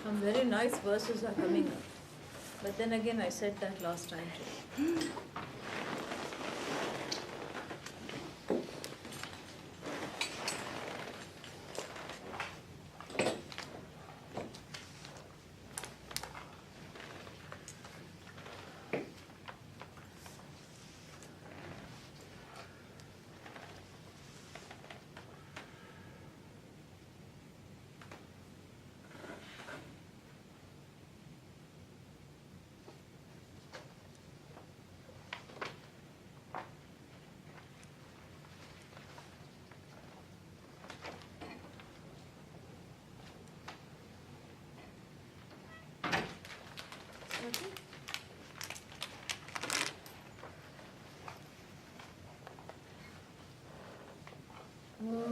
Some very nice verses are coming up. But then again, I said that last time too.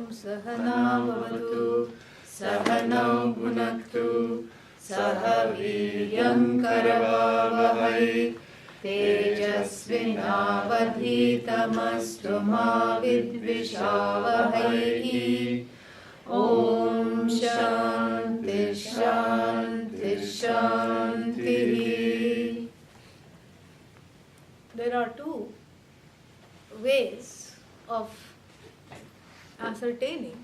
Sahana bhavatu, Sahanau bhunaktu, Sahaviryam karavavahai, Tejasvinavadhitamastu ma vidvishavahai. Om Shanti Shanti Shanti. There are two ways of ascertaining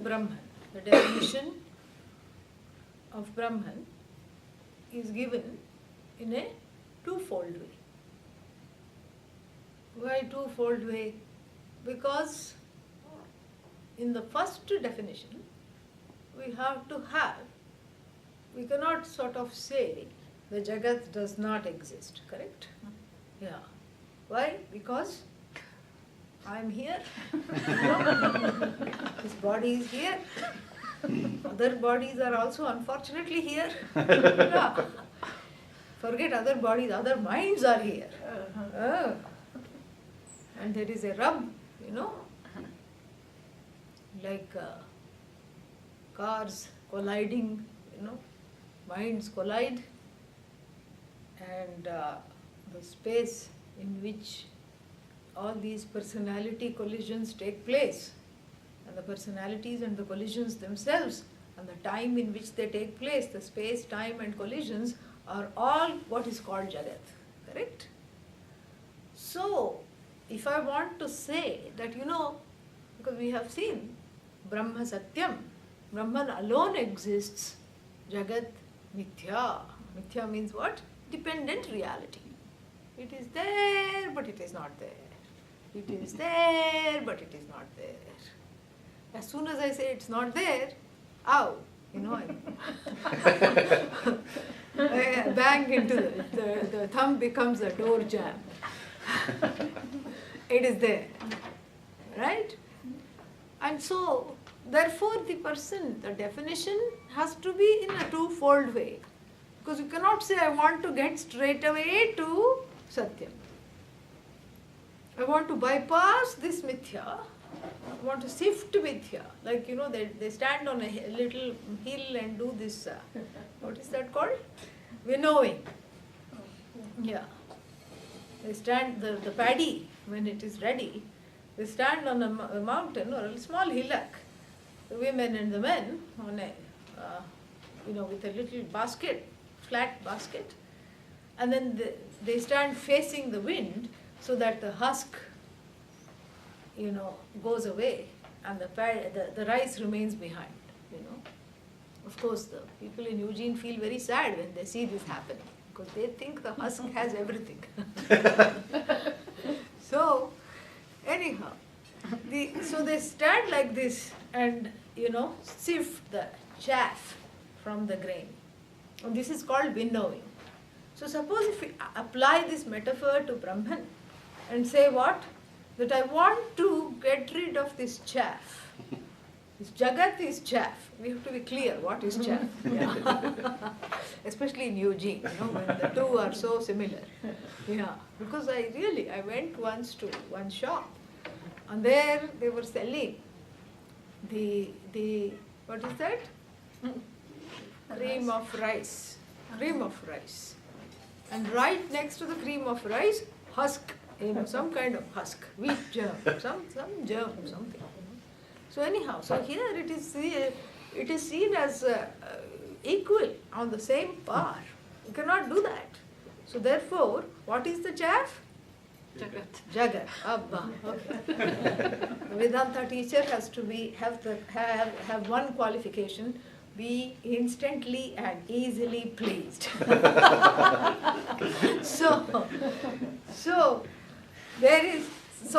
Brahman. The definition of Brahman is given in a twofold way. Why twofold way? Because in the first definition, we cannot sort of say the Jagat does not exist, correct? Yeah. Why? Because I am here. This body is here. Other bodies are also unfortunately here. Yeah. Forget other bodies, other minds are here. And there is a rub, like cars colliding, minds collide, and the space in which all these personality collisions take place, and the personalities and the collisions themselves, and the time in which they take place, the space, time and collisions are all what is called Jagat, correct? So, if I want to say that, because we have seen Brahma Satyam, Brahman alone exists, Jagat Mithya. Mithya means what? Dependent reality. It is there, but it is not there. It is there, but it is not there. As soon as I say it's not there, ow, I bang into the thumb becomes a door jam. It is there, right? And so, therefore, the definition has to be in a twofold way. Because you cannot say, I want to get straight away to Satyam. I want to bypass this Mithya. I want to sift Mithya. Like, they stand on a little hill and do this, what is that called? Winnowing. Yeah. They stand, the paddy, when it is ready, they stand on a mountain or a small hillock. The women and the men on a, with a little basket, flat basket, and then they stand facing the wind so that the husk, goes away and the rice remains behind, Of course, the people in Eugene feel very sad when they see this happening because they think the husk has everything. So, anyhow, so they stand like this and, sift the chaff from the grain. And this is called winnowing. So suppose if we apply this metaphor to Brahman and say what? That I want to get rid of this chaff. This Jagat is chaff. We have to be clear what is chaff. Yeah. Especially in Eugene, when the two are so similar. Yeah. Because I went once to one shop and there they were selling the what is that? Cream of rice. And right next to the cream of rice, husk some kind of husk, wheat germ, some germ, something. So anyhow, so here it is seen as equal on the same par. You cannot do that. So therefore, what is the chaff? Jagat. Abba. Okay. Vedanta teacher has to have one qualification: be instantly and easily pleased. So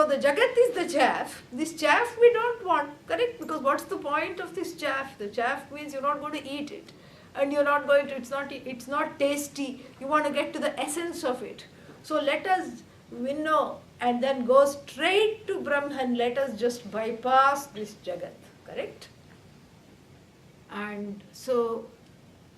the Jagat is the chaff. This chaff we don't want, correct? Because what's the point of this chaff? The chaff means you're not going to eat it, and you're not going to. It's not tasty. You want to get to the essence of it. So let us winnow and then go straight to Brahman. Let us just bypass this Jagat, correct? And so,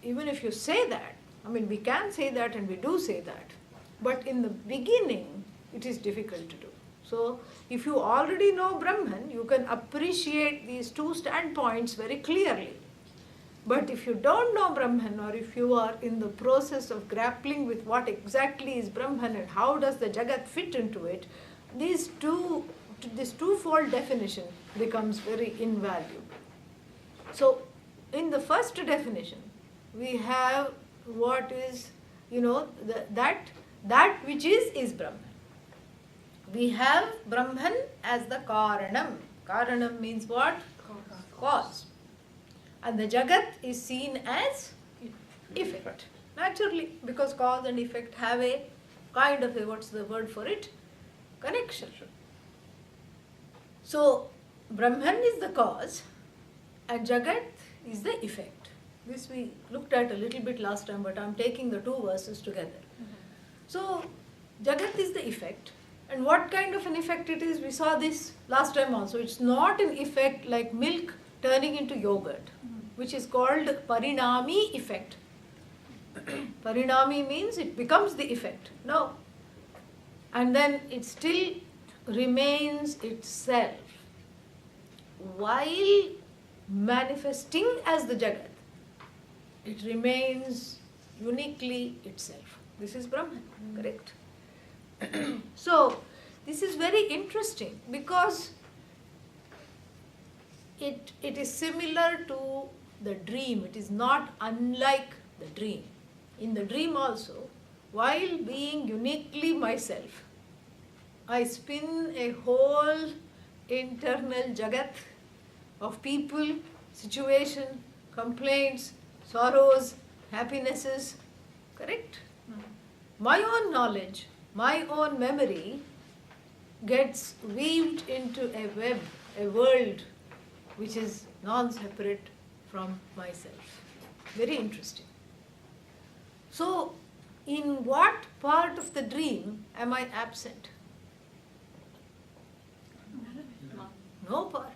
even if you say that, we can say that and we do say that, but in the beginning, it is difficult to do. So, if you already know Brahman, you can appreciate these two standpoints very clearly. But if you don't know Brahman, or if you are in the process of grappling with what exactly is Brahman and how does the Jagat fit into it, this twofold definition becomes very invaluable. So, in the first definition, we have what is, that which is Brahman. We have Brahman as the Karanam. Karanam means what? Cause. And the Jagat is seen as effect. Naturally, because cause and effect have a kind of a, what's the word for it? Connection. So, Brahman is the cause and Jagat is the effect. This we looked at a little bit last time, but I'm taking the two verses together. So, Jagat is the effect. And what kind of an effect it is? We saw this last time also. It's not an effect like milk turning into yogurt, which is called parinami effect. Parinami means it becomes the effect. No. And then it still remains itself while manifesting as the Jagat. It remains uniquely itself. This is Brahman, correct? So, this is very interesting because it is similar to the dream. It is not unlike the dream. In the dream also, while being uniquely myself, I spin a whole internal Jagat of people, situation, complaints, sorrows, happinesses, correct? My own knowledge, my own memory gets weaved into a web, a world which is non-separate from myself. Very interesting. So, in what part of the dream am I absent? No part.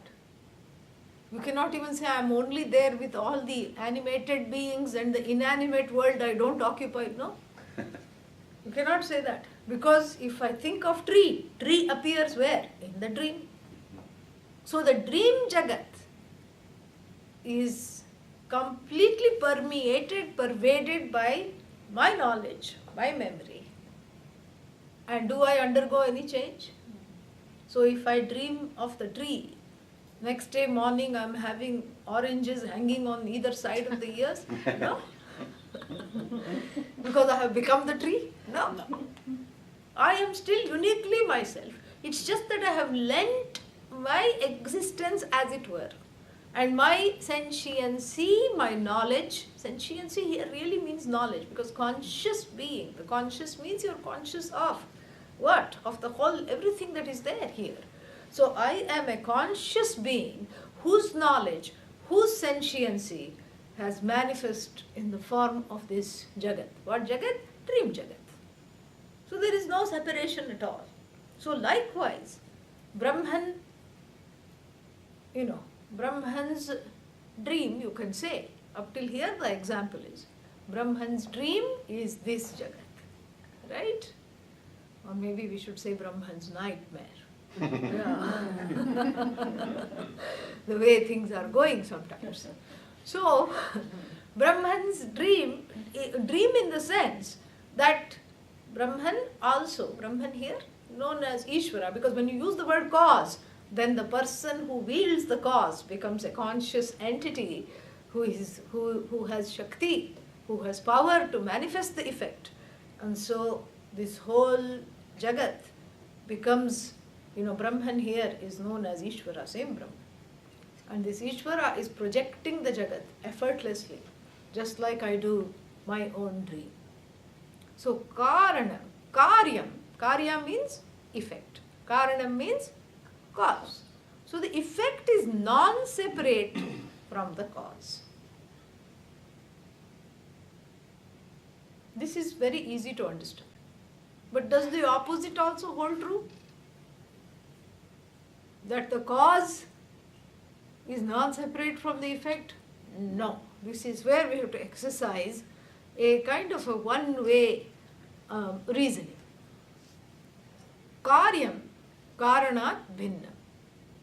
You cannot even say I am only there with all the animated beings and the inanimate world I don't occupy. No. You cannot say that. Because if I think of tree appears where? In the dream. So the dream Jagat is completely pervaded by my knowledge, my memory. And do I undergo any change? So if I dream of the tree, next day morning I am having oranges hanging on either side of the ears? No. Because I have become the tree? No. I am still uniquely myself. It's just that I have lent my existence, as it were. And my sentiency, my knowledge, sentiency here really means knowledge, because conscious being, the conscious means you're conscious of what? Of the whole, everything that is there here. So I am a conscious being whose knowledge, whose sentiency has manifest in the form of this Jagat. What Jagat? Dream Jagat. So there is no separation at all. So likewise, Brahman, Brahman's dream, you can say, up till here the example is, Brahman's dream is this Jagat, right? Or maybe we should say Brahman's nightmare. Yeah. The way things are going sometimes. So, Brahman's dream in the sense that Brahman also, Brahman here known as Ishwara, because when you use the word cause, then the person who wields the cause becomes a conscious entity who has Shakti, who has power to manifest the effect. And so this whole Jagat becomes, Brahman here is known as Ishwara, same Brahman. And this Ishwara is projecting the Jagat effortlessly, just like I do my own dream. So Karana, Karya means effect. Karanam means cause. So the effect is non-separate from the cause. This is very easy to understand. But does the opposite also hold true? That the cause is non-separate from the effect? No. This is where we have to exercise a kind of a one-way reasoning. Karyam, karanat bhinna.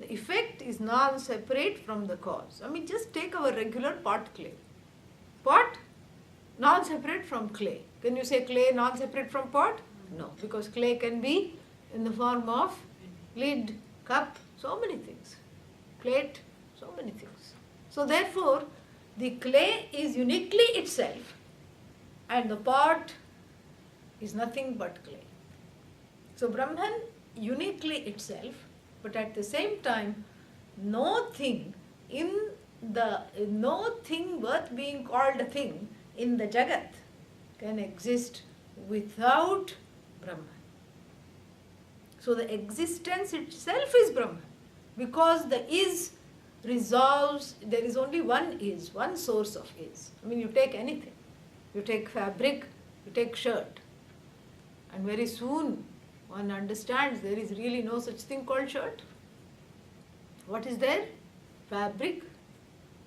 The effect is non-separate from the cause. Just take our regular pot clay. Pot, non-separate from clay. Can you say clay non-separate from pot? No, because clay can be in the form of lid, cup, so many things. Plate, so many things. So therefore, the clay is uniquely itself and the pot is nothing but clay. So Brahman uniquely itself, but at the same time, no thing worth being called a thing in the Jagat can exist without Brahman. So the existence itself is Brahman, because the is resolves, there is only one is, one source of is. You take anything. You take fabric, you take shirt. And very soon one understands there is really no such thing called shirt. What is there? Fabric.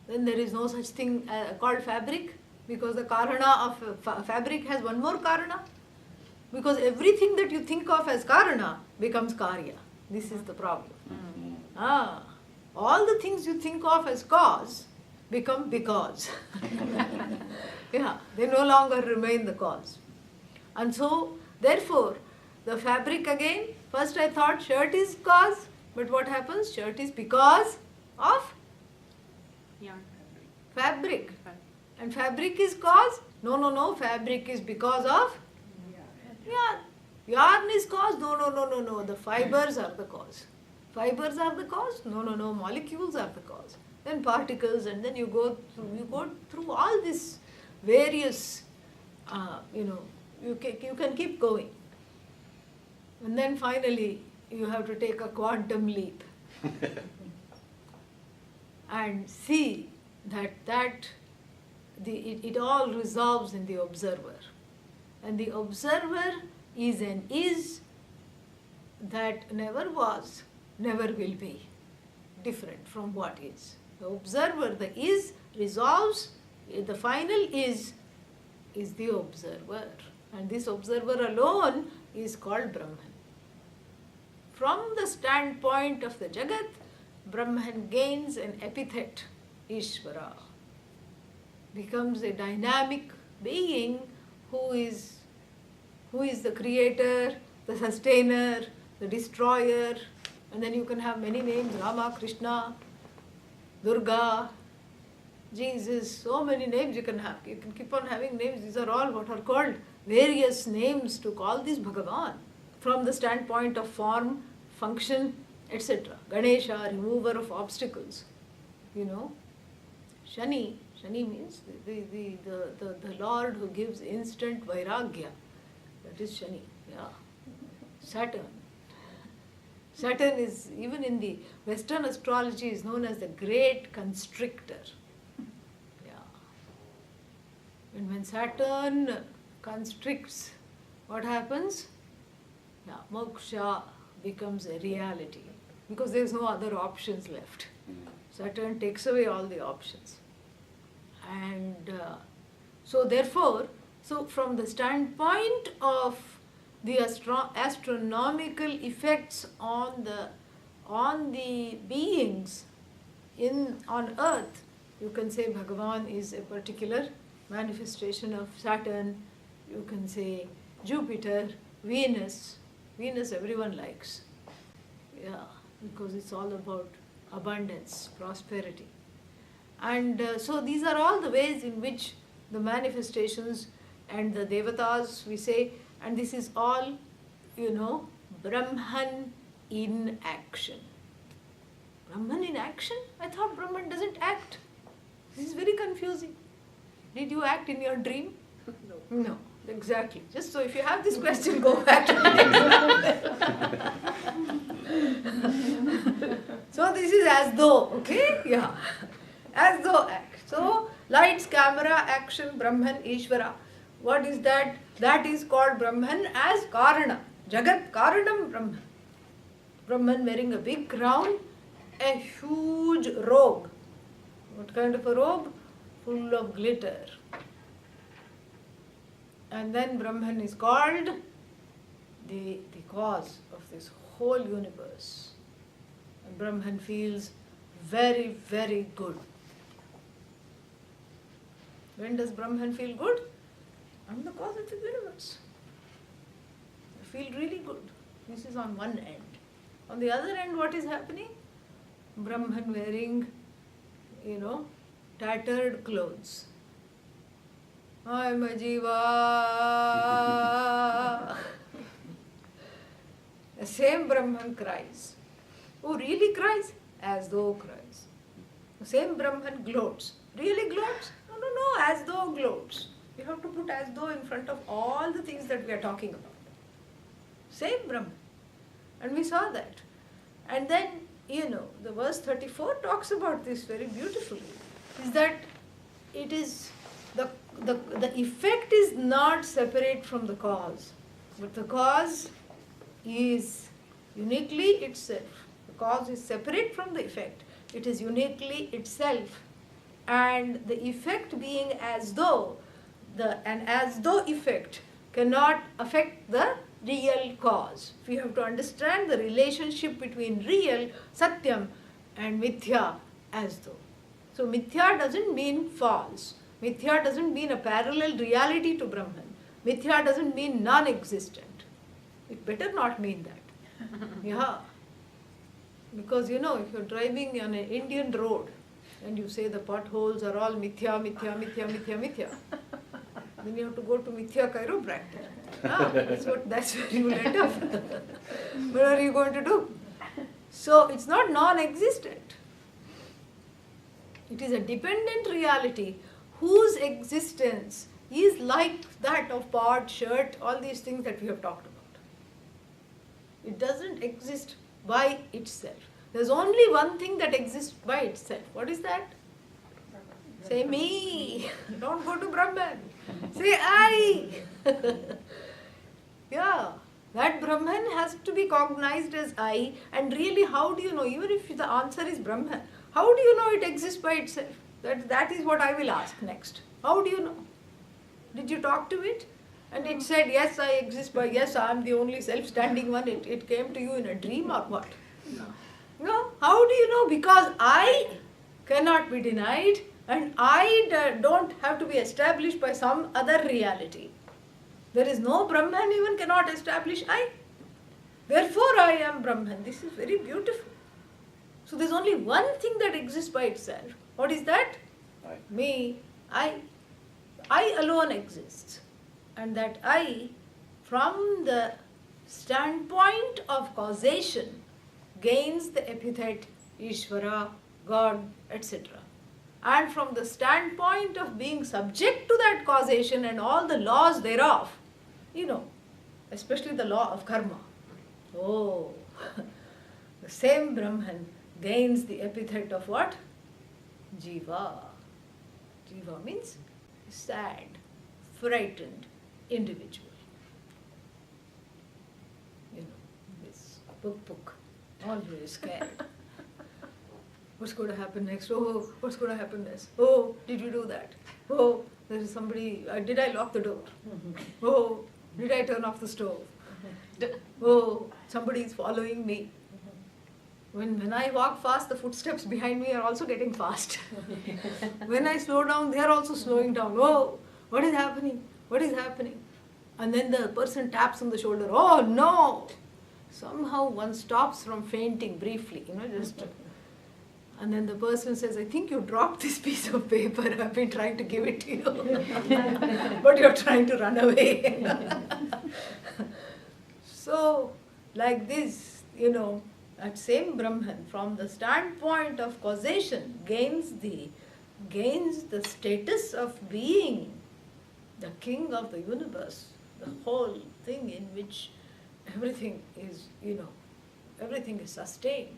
Then there is no such thing called fabric, because the karana of fabric has one more karana. Because everything that you think of as karana becomes karya. This is the problem. All the things you think of as cause become because. They no longer remain the cause. And so, therefore, the fabric again, first I thought shirt is cause, but what happens? Shirt is because of fabric. And fabric is cause? No, fabric is because of yarn. Yarn is cause? No, the fibers are the cause. Fibers are the cause? No, molecules are the cause. Then particles, and then you go through all this various, you can keep going. And then finally, you have to take a quantum leap and see that it all resolves in the observer. And the observer is an is that never was, never will be different from what is. The observer, the is, resolves, the final is the observer. And this observer alone is called Brahman. From the standpoint of the Jagat, Brahman gains an epithet, Ishwara. Becomes a dynamic being who is the creator, the sustainer, the destroyer, and then you can have many names, Rama, Krishna, Durga, Jesus, so many names you can have. You can keep on having names. These are all what are called various names to call this Bhagavan from the standpoint of form, function, etc. Ganesha, remover of obstacles. Shani means the Lord who gives instant vairagya. That is Shani. Saturn is, even in the Western astrology, is known as the great constrictor. And when Saturn constricts, what happens? Moksha becomes a reality, because there is no other options left. Saturn takes away all the options. And so therefore, from the standpoint of the astronomical effects on the beings on earth, you can say Bhagavan is a particular manifestation of Saturn. You can say Jupiter, Venus. Venus everyone likes. Yeah, because it's all about abundance, prosperity. And so these are all the ways in which the manifestations and the devatas, we say, and this is all, Brahman in action. Brahman in action? I thought Brahman doesn't act. This is very confusing. Did you act in your dream? No. No, exactly. Just so if you have this question, go back to it. So this is as though, okay? Yeah. As though act. So, lights, camera, action, Brahman, Ishwara. What is that? That is called Brahman as Karana. Jagat Karanam Brahman. Brahman wearing a big crown, a huge robe. What kind of a robe? Full of glitter. And then Brahman is called the cause of this whole universe. And Brahman feels very, very good. When does Brahman feel good? I'm the cause of the universe. I feel really good. This is on one end. On the other end, what is happening? Brahman wearing, tattered clothes. I'm a Jiva. The same Brahman cries. Oh, really cries? As though cries. The same Brahman gloats. Really gloats? No, as though gloats. You have to put as though in front of all the things that we are talking about. Same Brahman. And we saw that. And then, the verse 34 talks about this very beautifully. Is that it is, the effect is not separate from the cause. But the cause is uniquely itself. The cause is separate from the effect. It is uniquely itself. And the effect being as though, an as though effect cannot affect the real cause. We have to understand the relationship between real, Satyam, and Mithya, as though. So Mithya doesn't mean false. Mithya doesn't mean a parallel reality to Brahman. Mithya doesn't mean non-existent. It better not mean that. Yeah. Because if you're driving on an Indian road and you say the potholes are all Mithya, Mithya, Mithya, Mithya, Mithya, then you have to go to Mithya chiropractor. That's where you will end up. What are you going to do? So it's not non-existent. It is a dependent reality whose existence is like that of pot, shirt, all these things that we have talked about. It doesn't exist by itself. There's only one thing that exists by itself. What is that? Say me. Don't go to Brahman. Say I. Yeah. That Brahman has to be cognized as I. And really, how do you know? Even if the answer is Brahman, how do you know it exists by itself? That is what I will ask next. How do you know? Did you talk to it? And it said, yes, I exist by, yes, I am the only self-standing one. It came to you in a dream or what? No. How do you know? Because I cannot be denied and I don't have to be established by some other reality. There is no Brahman even cannot establish I. Therefore I am Brahman. This is very beautiful. So there's only one thing that exists by itself. What is that? I. Me. I alone exists. And that I, from the standpoint of causation, gains the epithet Ishwara, God, etc. And from the standpoint of being subject to that causation and all the laws thereof, especially the law of karma. Oh, the same Brahman gains the epithet of what? Jiva. Jiva means sad, frightened individual. This puk, always scared. What's going to happen next? Oh, what's going to happen next? Oh, did you do that? Oh, there is somebody, did I lock the door? Oh, did I turn off the stove? Oh, somebody is following me. When I walk fast, the footsteps behind me are also getting fast. When I slow down, they are also slowing down. Oh, what is happening? What is happening? And then the person taps on the shoulder, oh no! Somehow one stops from fainting briefly, just. And then the person says, I think you dropped this piece of paper. I've been trying to give it to you. But you're trying to run away. So, like this, that same Brahman, from the standpoint of causation, gains the status of being the king of the universe, the whole thing in which everything is, everything is sustained.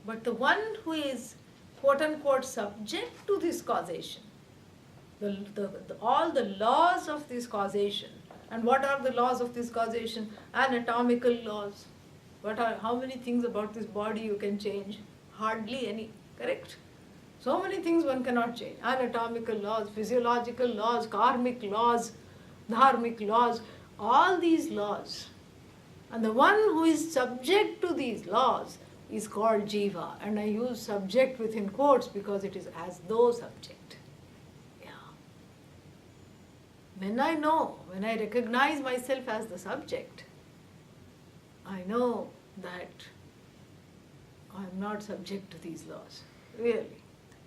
But the one who is quote unquote subject to this causation, all the laws of this causation, and what are the laws of this causation? Anatomical laws. How many things about this body you can change? Hardly any, correct? So many things one cannot change. Anatomical laws, physiological laws, karmic laws, dharmic laws, all these laws. And the one who is subject to these laws is called Jiva. And I use subject within quotes because it is as though subject. Yeah. When I recognize myself as the subject, I know that I am not subject to these laws. Really.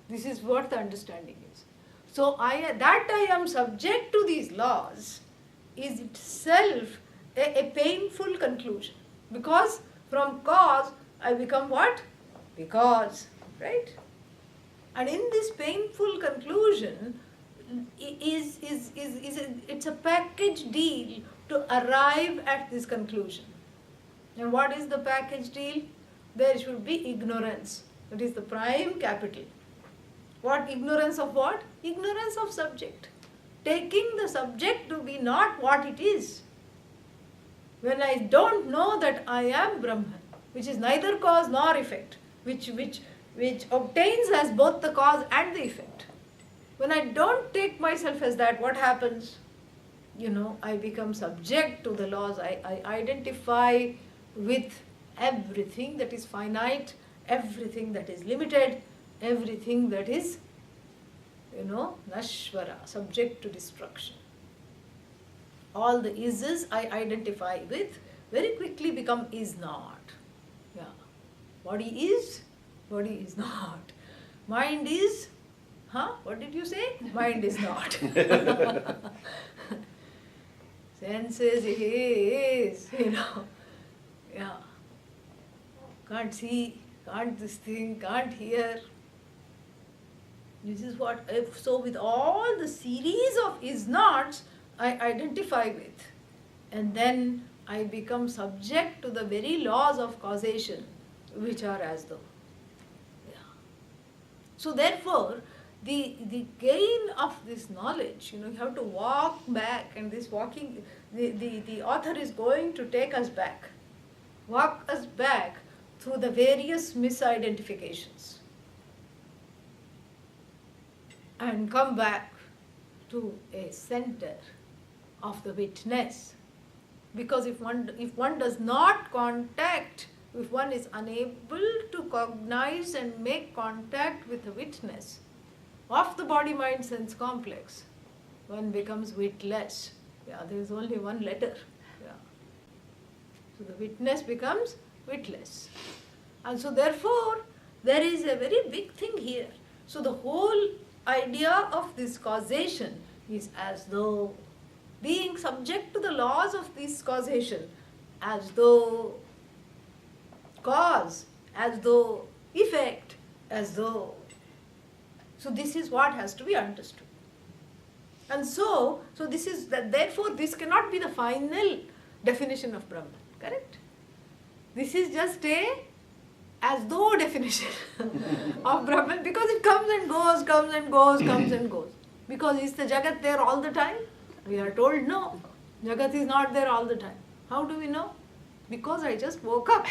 This is what the understanding is. So that I am subject to these laws is itself a painful conclusion. Because from cause I become what? Because. Right? And in this painful conclusion, it's a package deal to arrive at this conclusion. And what is the package deal? There should be ignorance. That is the prime capital. What? Ignorance of what? Ignorance of subject. Taking the subject to be not what it is. When I don't know that I am Brahman, which is neither cause nor effect, which obtains as both the cause and the effect. When I don't take myself as that, what happens? I become subject to the laws. I identify with everything that is finite, everything that is limited, everything that is, Nashvara, subject to destruction. All the ises I identify with very quickly become is not. Yeah. Body is not. Mind is, what did you say? Mind is not. Senses is, yeah. Can't see, can't this thing, can't hear. This is what, so with all the series of is-nots, I identify with. And then I become subject to the very laws of causation, which are as though. Yeah. So therefore, the gain of this knowledge, you have to walk back, and this walking, the author is going to take us back. Walk us back through the various misidentifications. And come back to a center of the witness. Because if one does not contact, if one is unable to cognize and make contact with the witness of the body-mind sense complex, one becomes witless. Yeah, there is only one letter. Yeah. So the witness becomes witless. And so therefore, there is a very big thing here. So the whole idea of this causation is as though being subject to the laws of this causation, as though cause, as though effect, as though. So this is what has to be understood. And so this is that. Therefore, this cannot be the final definition of Brahman. Correct? This is just a as though definition of Brahman, because it comes and goes, comes and goes, comes and goes. Because is the Jagat there all the time? We are told no. Jagat is not there all the time. How do we know? Because I just woke up.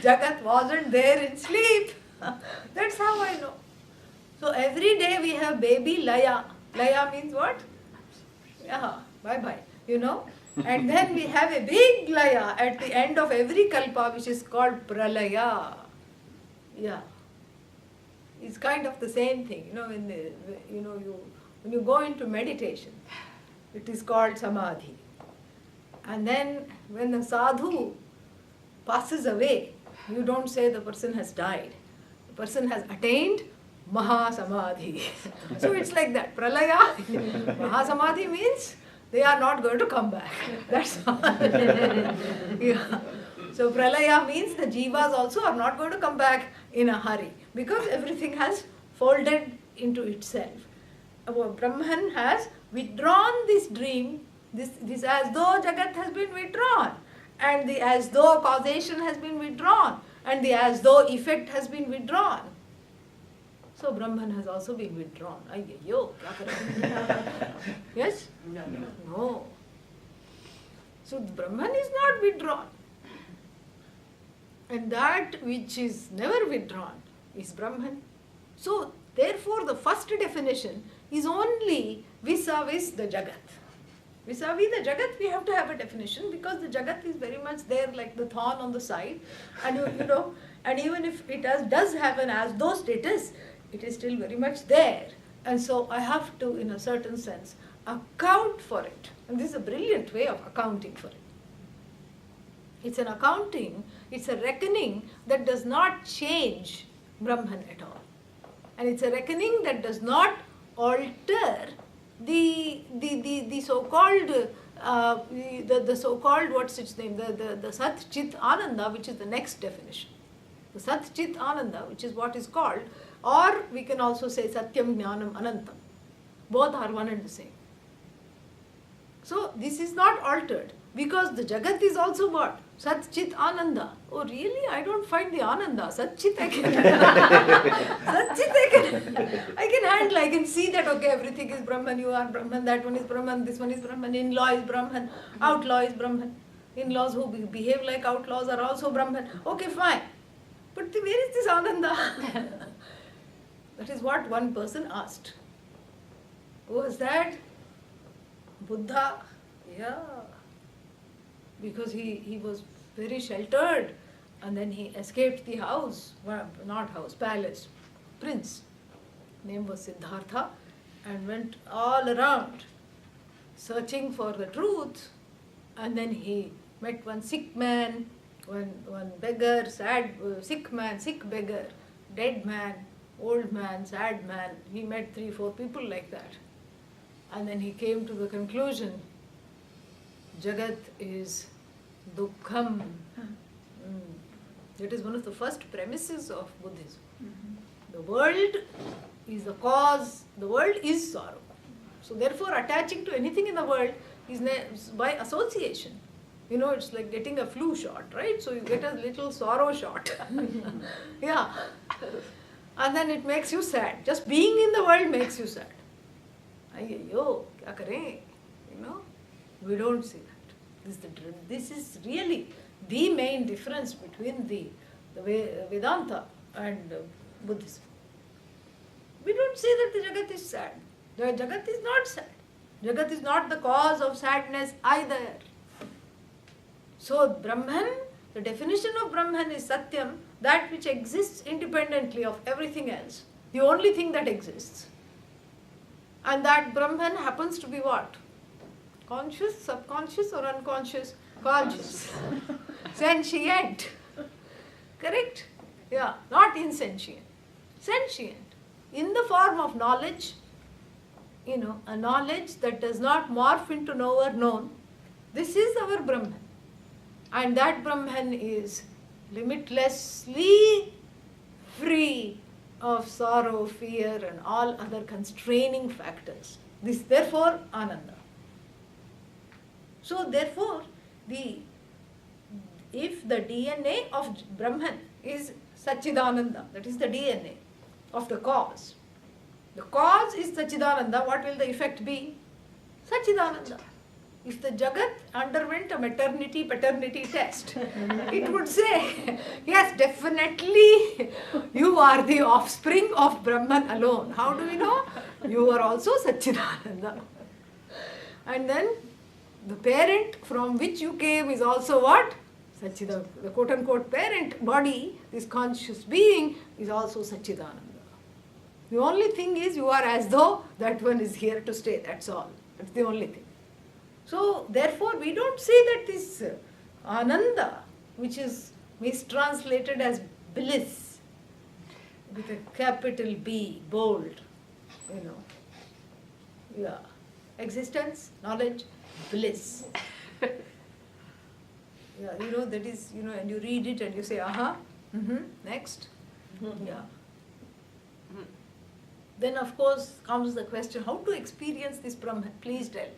Jagat wasn't there in sleep. That's how I know. So every day we have baby Laya. Laya means what? Yeah, bye-bye. And then we have a big Laya at the end of every kalpa, which is called Pralaya. Yeah. It's kind of the same thing. When you when you go into meditation, it is called samadhi. And then when the sadhu passes away, you don't say the person has died. The person has attained Mahasamadhi. So it's like that. Pralaya, Mahasamadhi means they are not going to come back. That's all. Yeah. So Pralaya means the jivas also are not going to come back in a hurry because everything has folded into itself. Brahman has withdrawn this dream, this as though Jagat has been withdrawn, and the as though causation has been withdrawn, and the as though effect has been withdrawn. So Brahman has also been withdrawn. Ayyo, kya kare? Yes? No. So Brahman is not withdrawn. And that which is never withdrawn is Brahman. So therefore the first definition is only vis-a-vis the Jagat. Vis-a-vis the Jagat we have to have a definition because the Jagat is very much there like the thorn on the side. And you know, and even if it does have an as though status, it is still very much there. And so I have to, in a certain sense, account for it. And this is a brilliant way of accounting for it. It's an accounting, it's a reckoning that does not change Brahman at all. And it's a reckoning that does not alter the so-called the so-called, what's its name, the Sat-Chit-Ananda, which is the next definition. The Sat-Chit-Ananda, which is what is called, or we can also say Satyam Jnanam Anantam. Both are one and the same. So this is not altered because the Jagat is also what? Sat-Chit-Ananda. Oh really? I don't find the Ananda. Sat-Chit I can I can handle. I can see that okay, everything is Brahman, you are Brahman, that one is Brahman, this one is Brahman, in-law is Brahman, outlaw is Brahman. In-laws who behave like outlaws are also Brahman. Okay, fine. But where is this Ananda? That is what one person asked. Who was that? Buddha. Yeah. Because he was very sheltered and then he escaped the house, well, not house, palace, prince. Name was Siddhartha, and went all around searching for the truth. And then he met one sick man, one beggar, sad, sick man, sick beggar, dead man, old man, sad man. He met 3-4 people like that. And then he came to the conclusion, Jagat is Dukkham. That is one of the first premises of Buddhism. The world is the cause, the world is sorrow. So therefore attaching to anything in the world is by association. You know, it's like getting a flu shot, right? So you get a little sorrow shot. Yeah. And then it makes you sad. Just being in the world makes you sad. Ayyo, kya kare? You know, we don't see that. This is really the main difference between the Vedanta and Buddhism. We don't say that the Jagat is sad. The Jagat is not sad. Jagat is not the cause of sadness either. So Brahman, the definition of Brahman is Satyam, that which exists independently of everything else. The only thing that exists. And that Brahman happens to be what? Conscious, subconscious or unconscious? Conscious. Sentient. Correct? Yeah, not insentient. Sentient. In the form of knowledge, you know, a knowledge that does not morph into knower known. This is our Brahman. And that Brahman is limitlessly free of sorrow, fear and all other constraining factors. This therefore Ananda. So therefore, if the DNA of Brahman is Sat-Chit-Ananda, that is the DNA of the cause. The cause is Sat-Chit-Ananda, what will the effect be? Sat-Chit-Ananda. If the Jagat underwent a maternity-paternity test, it would say, yes, definitely you are the offspring of Brahman alone. How do we know? You are also Sat-Chit-Ananda. And then the parent from which you came is also what? Sat-Chit-Ananda. The quote-unquote parent body, this conscious being, is also Sat-Chit-Ananda. The only thing is you are as though that one is here to stay, that's all. That's the only thing. So therefore we don't say that this Ananda, which is mistranslated as bliss, with a capital B, bold, yeah, existence, knowledge, bliss. Yeah, that is, and you read it and you say, next. Yeah. Then of course comes the question, how to experience this Brahman? Please tell.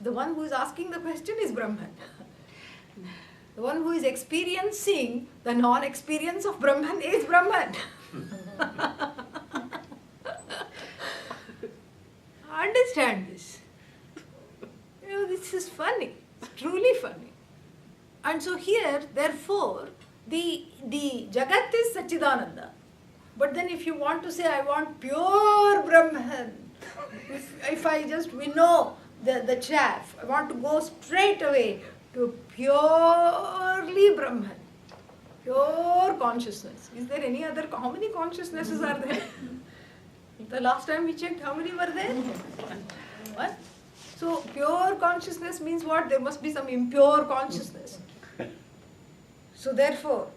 The one who is asking the question is Brahman. The one who is experiencing the non-experience of Brahman is Brahman. Understand this. This is funny. It's truly funny. And so here, therefore, the Jagat is Sat-Chit-Ananda. But then if you want to say, I want pure Brahman, if I just winnow the chaff, I want to go straight away to purely Brahman, pure consciousness. Is there any other, how many consciousnesses are there? The last time we checked, how many were there? One. So pure consciousness means what? There must be some impure consciousness. So therefore,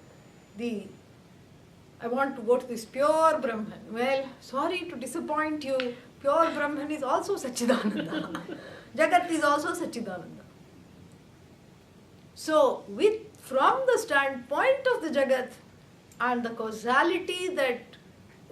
I want to go to this pure Brahman. Well, sorry to disappoint you, pure Brahman is also Sat-Chit-Ananda. Jagat is also Sat-Chit-Ananda. So, from the standpoint of the Jagat and the causality that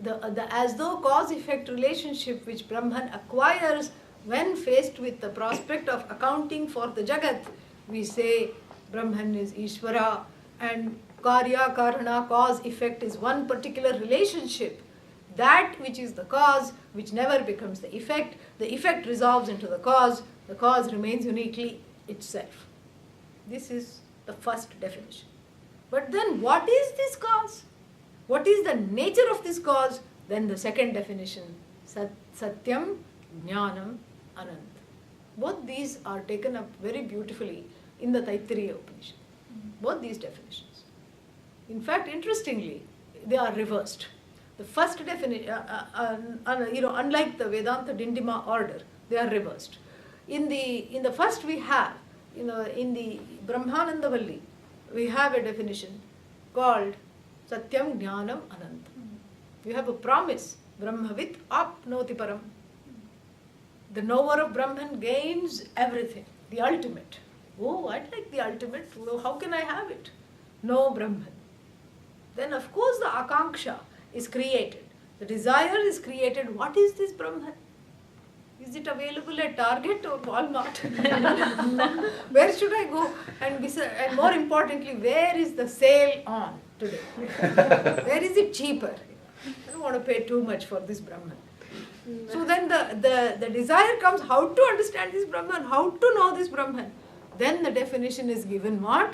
the as though cause-effect relationship which Brahman acquires when faced with the prospect of accounting for the Jagat, we say Brahman is Ishwara and Karya, Karana, cause-effect is one particular relationship. That which is the cause, which never becomes the effect resolves into the cause remains uniquely itself. This is the first definition. But then what is this cause? What is the nature of this cause? Then the second definition, Satyam, Jnanam, Ananda. Both these are taken up very beautifully in the Taittiriya Upanishad. Both these definitions. In fact, interestingly, they are reversed. The first definition, unlike the Vedanta Dindima order, they are reversed. In the first we have, in the Brahmananda Valli, we have a definition called Satyam Jnanam Ananta. We have a promise, Brahmavit apnoti param. The knower of Brahman gains everything, the ultimate. Oh, I'd like the ultimate. Well, how can I have it? No Brahman. Then of course the akanksha is created. The desire is created. What is this Brahman? Is it available at Target or Walmart? Where should I go? And more importantly, where is the sale on today? Where is it cheaper? I don't want to pay too much for this Brahman. So then the desire comes, how to understand this Brahman, how to know this Brahman. Then the definition is given what?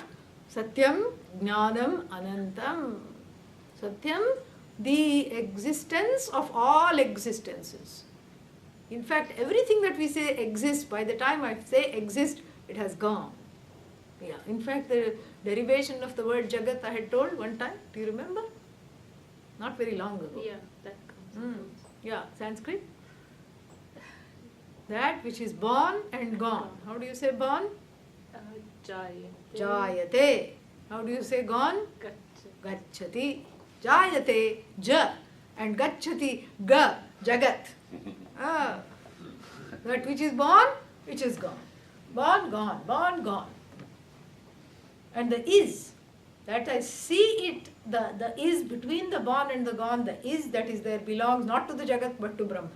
Satyam, Jnanam, Anantam. Satyam, the existence of all existences. In fact, everything that we say exists, by the time I say exist, it has gone. Yeah. In fact, the derivation of the word Jagat I had told one time. Do you remember? Not very long ago. Yeah, that comes. Yeah, Sanskrit. That which is born and gone. How do you say born? Jayate. Jayate. How do you say gone? Gacchati. Jayate, ja. And gacchati, ga. Jagat. That which is born, which is gone. Born, gone, born, gone. And the is, that I see it, the is between the born and the gone, the is that is there belongs not to the Jagat but to Brahman.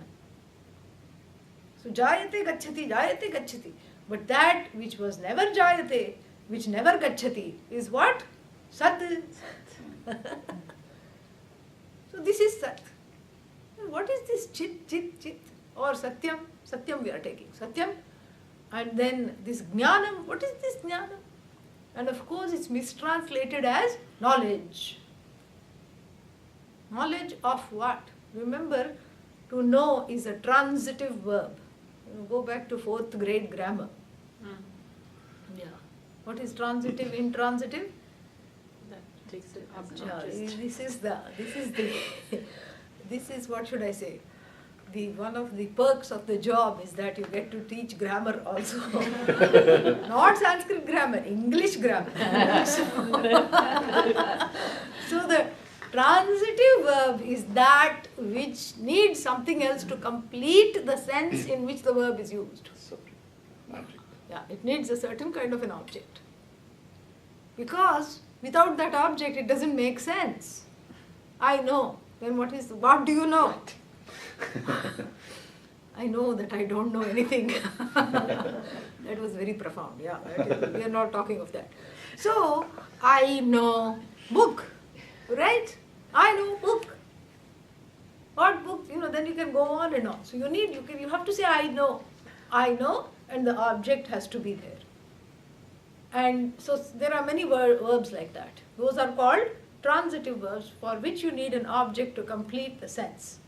So jayate gacchati. But that which was never jayate, which never gacchati, is what? Sat. So this is Sat. What is this chit? Or Satyam? Satyam we are taking. Satyam. And then this Jnanam. What is this Jnanam? And of course it's mistranslated as knowledge. Knowledge of what? Remember, to know is a transitive verb. Go back to 4th grade grammar. Yeah. What is transitive, intransitive? That takes it as an Yeah, object. this is the this is, what should I say, one of the perks of the job is that you get to teach grammar also. Not Sanskrit grammar, English grammar. So the transitive verb is that which needs something else to complete the sense in which the verb is used. Yeah, it needs a certain kind of an object. Because without that object it doesn't make sense. I know. Then what do you know? I know that I don't know anything. That was very profound. Yeah, we are not talking of that. So, I know book, right? I know book. What book? Then you can go on and on. So you have to say I know, and the object has to be there. And so there are many verbs like that. Those are called transitive verbs, for which you need an object to complete the sense.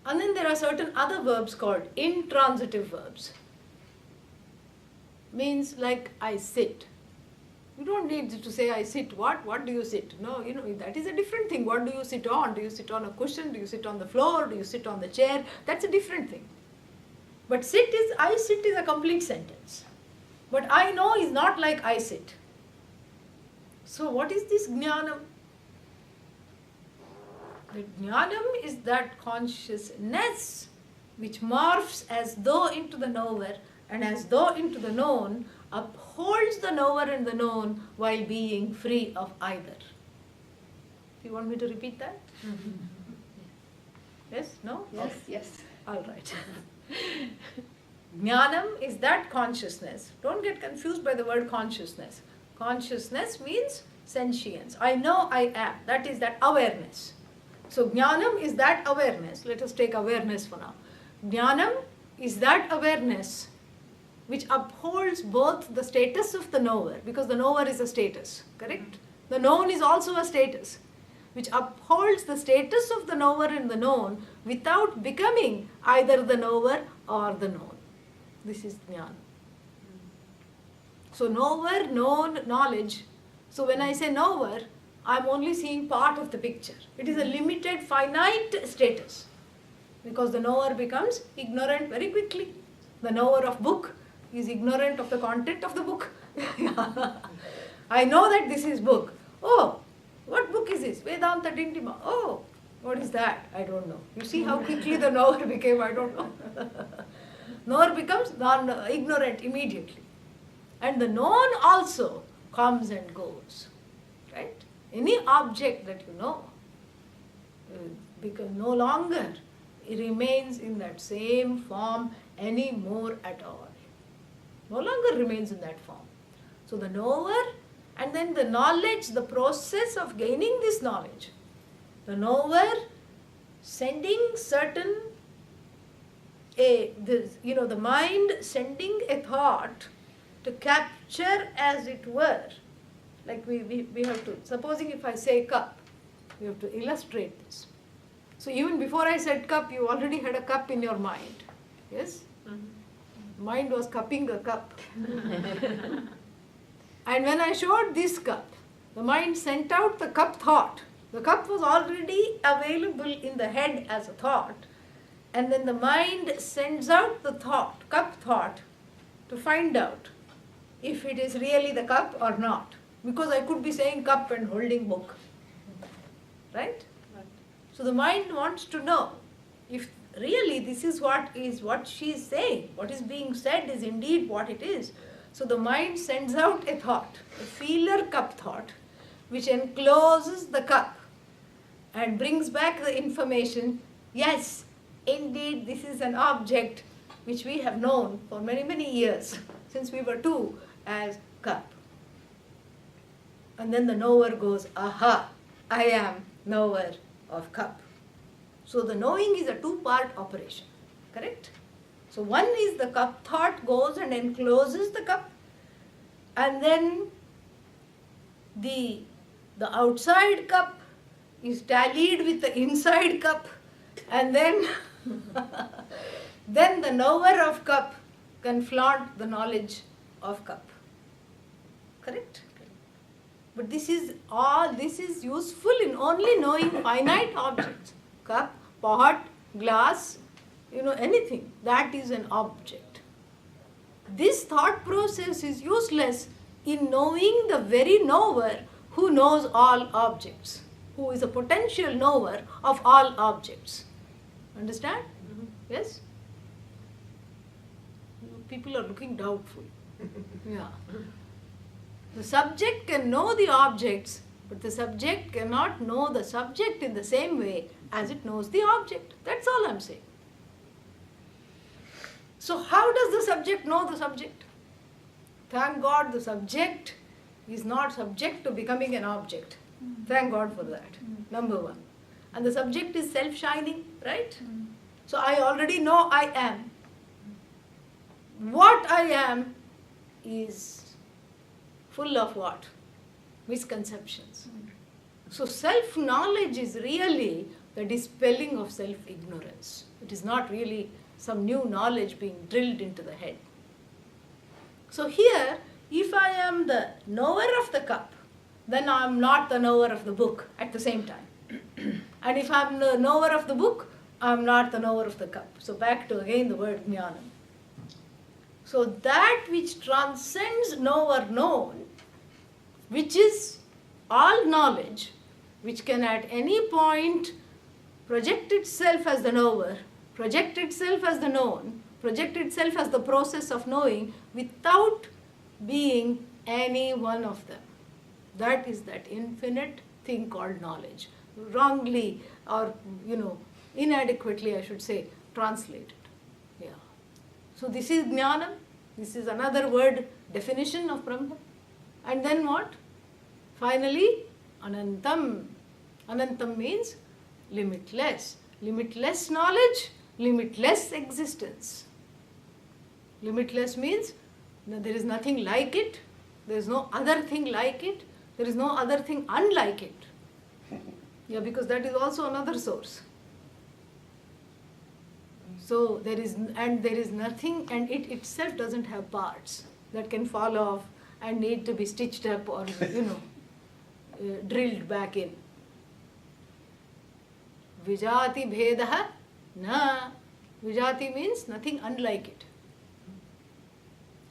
And then there are certain other verbs called intransitive verbs. Means like I sit. You don't need to say I sit. What do you sit? No, that is a different thing. What do you sit on? Do you sit on a cushion? Do you sit on the floor? Do you sit on the chair? That's a different thing. But I sit is a complete sentence. But I know is not like I sit. So what is this jnanam? The jnanam is that consciousness which morphs as though into the knower and as though into the known, upholds the knower and the known while being free of either. Do you want me to repeat that? Yes? No? Yes. All right. Jnanam is that consciousness. Don't get confused by the word consciousness. Consciousness means sentience. I know I am. That is that awareness. So jnanam is that awareness. Let us take awareness for now. Jnanam is that awareness which upholds both the status of the knower, because the knower is a status, correct? The known is also a status, which upholds the status of the knower and the known without becoming either the knower or the known. This is jnana. So knower, known, knowledge. So when I say knower, I am only seeing part of the picture. It is a limited, finite status. Because the knower becomes ignorant very quickly. The knower of book is ignorant of the content of the book. I know that this is book. Oh, what book is this? Vedanta Dindima. Oh, what is that? I don't know. You see how quickly the knower became, I don't know. Knower becomes ignorant immediately. And the known also comes and goes. Right? Any object that you know because no longer remains in that same form anymore at all. No longer remains in that form. So the knower and then the knowledge, the process of gaining this knowledge. The knower sending certain, the mind sending a thought to capture, as it were, like we have to, supposing if I say cup, we have to illustrate this. So even before I said cup, you already had a cup in your mind. Yes? Mm-hmm. Mind was cupping a cup. And when I showed this cup, the mind sent out the cup thought. The cup was already available in the head as a thought. And then the mind sends out the thought, cup thought, to find out if it is really the cup or not. Because I could be saying cup and holding book. Right? So the mind wants to know if really this is what she is saying. What is being said is indeed what it is. So the mind sends out a thought, a feeler cup thought, which encloses the cup and brings back the information, yes, indeed this is an object which we have known for many, many years, since we were two, as cup. And then the knower goes, aha, I am knower of cup. So the knowing is a two-part operation, correct? So one is the cup thought goes and encloses the cup, and then the outside cup is tallied with the inside cup, and then then the knower of cup can flaunt the knowledge of cup. Correct? But this is useful in only knowing finite objects. Cup, pot, glass, anything. That is an object. This thought process is useless in knowing the very knower who knows all objects, who is a potential knower of all objects. Understand? Yes? People are looking doubtful. Yeah. The subject can know the objects, but the subject cannot know the subject in the same way as it knows the object. That's all I'm saying. So how does the subject know the subject? Thank God the subject is not subject to becoming an object. Thank God for that. Number one. And the subject is self-shining, right? So I already know I am. What I am is full of what? Misconceptions. So self-knowledge is really the dispelling of self-ignorance. It is not really some new knowledge being drilled into the head. So here, if I am the knower of the cup, then I am not the knower of the book at the same time. And if I am the knower of the book, I am not the knower of the cup. So back to again the word jnanam. So that which transcends knower known, which is all knowledge, which can at any point project itself as the knower, project itself as the known, project itself as the process of knowing without being any one of them. That is that infinite thing called knowledge. Wrongly or, inadequately, I should say, translated. Yeah. So this is jnanam. This is another word definition of Brahman. And then what? Finally, anantam. Anantam means limitless. Limitless knowledge, limitless existence. Limitless means there is nothing like it, there is no other thing like it, there is no other thing unlike it. Yeah, because that is also another source. So there is nothing, and it itself doesn't have parts that can fall off and need to be stitched up or, drilled back in. Vijati bhedah na. Vijati means nothing unlike it.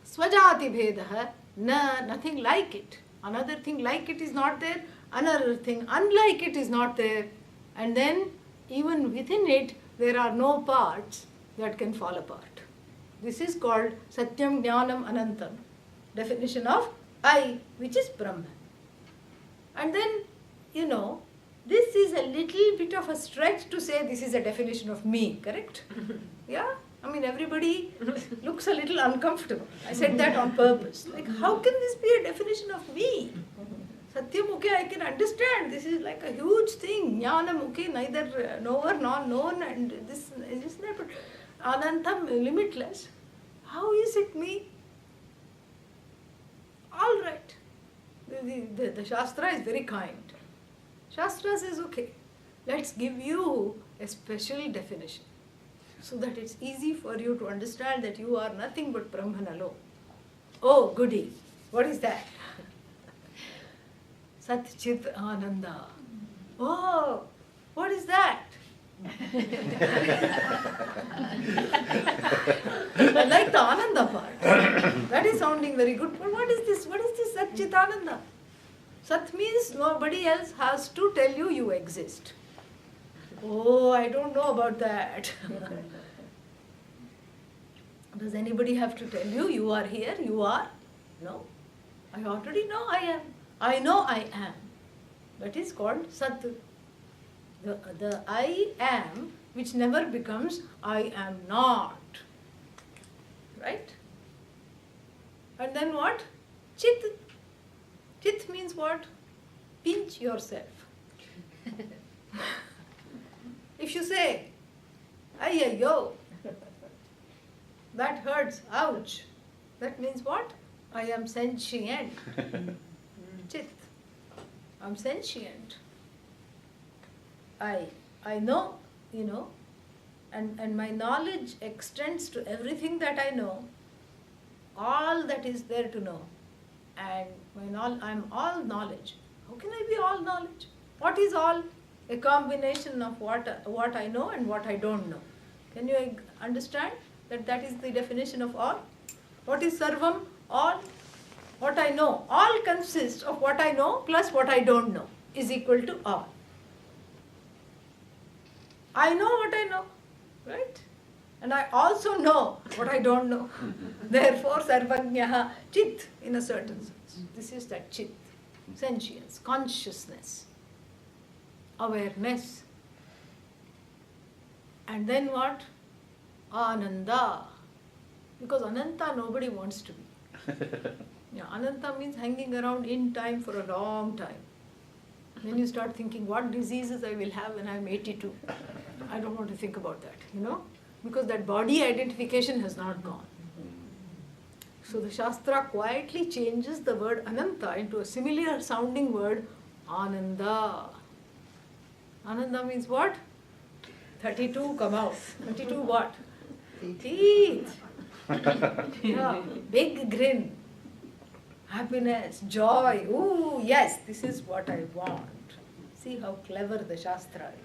Swajati bhedah na, nothing like it. Another thing like it is not there, another thing unlike it is not there. And then even within it, there are no parts that can fall apart. This is called Satyam Jnanam Anantam. Definition of I, which is Brahman. And then, this is a little bit of a stretch to say this is a definition of me, correct? Yeah? I mean, everybody looks a little uncomfortable. I said that on purpose. Like, how can this be a definition of me? Satyam, okay, I can understand. This is like a huge thing. Jnanam, okay, neither knower nor known, and this is not. But Anantam, limitless. How is it me? All right. The Shastra is very kind. Shastra says, okay, let's give you a special definition so that it's easy for you to understand that you are nothing but Brahman alone. Oh, goody. What is that? Sat-Chit-Ananda. Oh, what is that? I like the Ananda part. That is sounding very good. But what is this? What is this Sat-Chit-Ananda? Sat means nobody else has to tell you you exist. Oh, I don't know about that. Does anybody have to tell you you are here, you are? No. I already know I am. I know I am. That is called Sat. The I am, which never becomes I am not. Right? And then what? Chit. Chit means what? Pinch yourself. If you say, ay, yo, that hurts, ouch, that means what? I am sentient. Chit. I'm sentient. I know, and my knowledge extends to everything that I know, all that is there to know. And when I'm all knowledge, how can I be all knowledge? What is all? A combination of what I know and what I don't know. Can you understand that is the definition of all? What is sarvam? All. What I know. All consists of what I know plus what I don't know is equal to all. I know what I know, right? And I also know what I don't know. Therefore, sarvajnaha chit in a certain sense. This is that chit, sentience, consciousness, awareness. And then what? Ananda. Because ananta nobody wants to be. Yeah, ananta means hanging around in time for a long time. Then you start thinking what diseases I will have when I'm 82. I don't want to think about that, because that body identification has not gone. So the Shastra quietly changes the word ananta into a similar sounding word ananda. Ananda means what? 32 come out. 32 what? Teeth. Yeah, big grin. Happiness, joy. Ooh, yes, this is what I want. See how clever the Shastra is.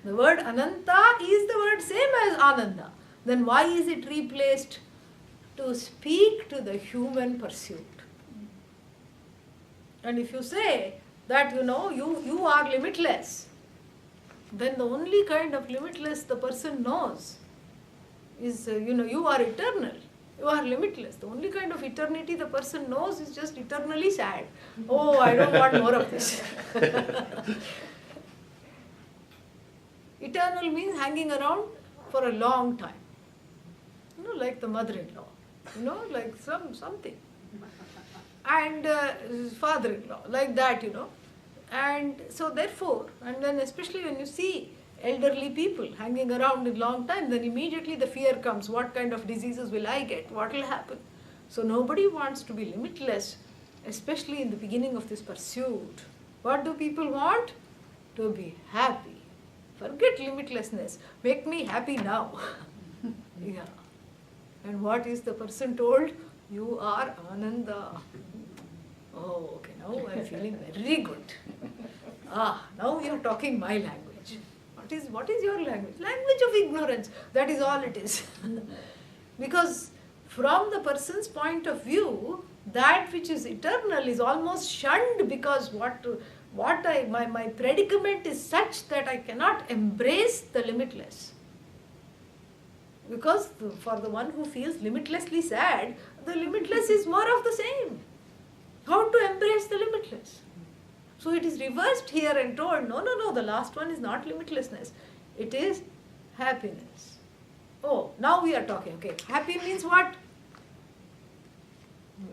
The word ananta is the word same as ananda. Then why is it replaced? To speak to the human pursuit. And if you say that you are limitless, then the only kind of limitless the person knows is, you are eternal. You are limitless. The only kind of eternity the person knows is just eternally sad. Oh, I don't want more of this. Eternal means hanging around for a long time. Like the mother-in-law. Like something. And father-in-law, like that, And so therefore, and then especially when you see elderly people hanging around a long time, then immediately the fear comes. What kind of diseases will I get? What will happen? So nobody wants to be limitless, especially in the beginning of this pursuit. What do people want? To be happy. Forget limitlessness. Make me happy now. Yeah. And what is the person told? You are Ananda. Oh, okay, now I'm feeling very good. Now you're talking my language. What is your language? Language of ignorance. That is all it is. Because from the person's point of view, that which is eternal is almost shunned, because my predicament is such that I cannot embrace the limitless. Because for the one who feels limitlessly sad, the limitless is more of the same. How to embrace the limitless? So it is reversed here and told, no, the last one is not limitlessness. It is happiness. Oh, now we are talking. Okay, happy means what?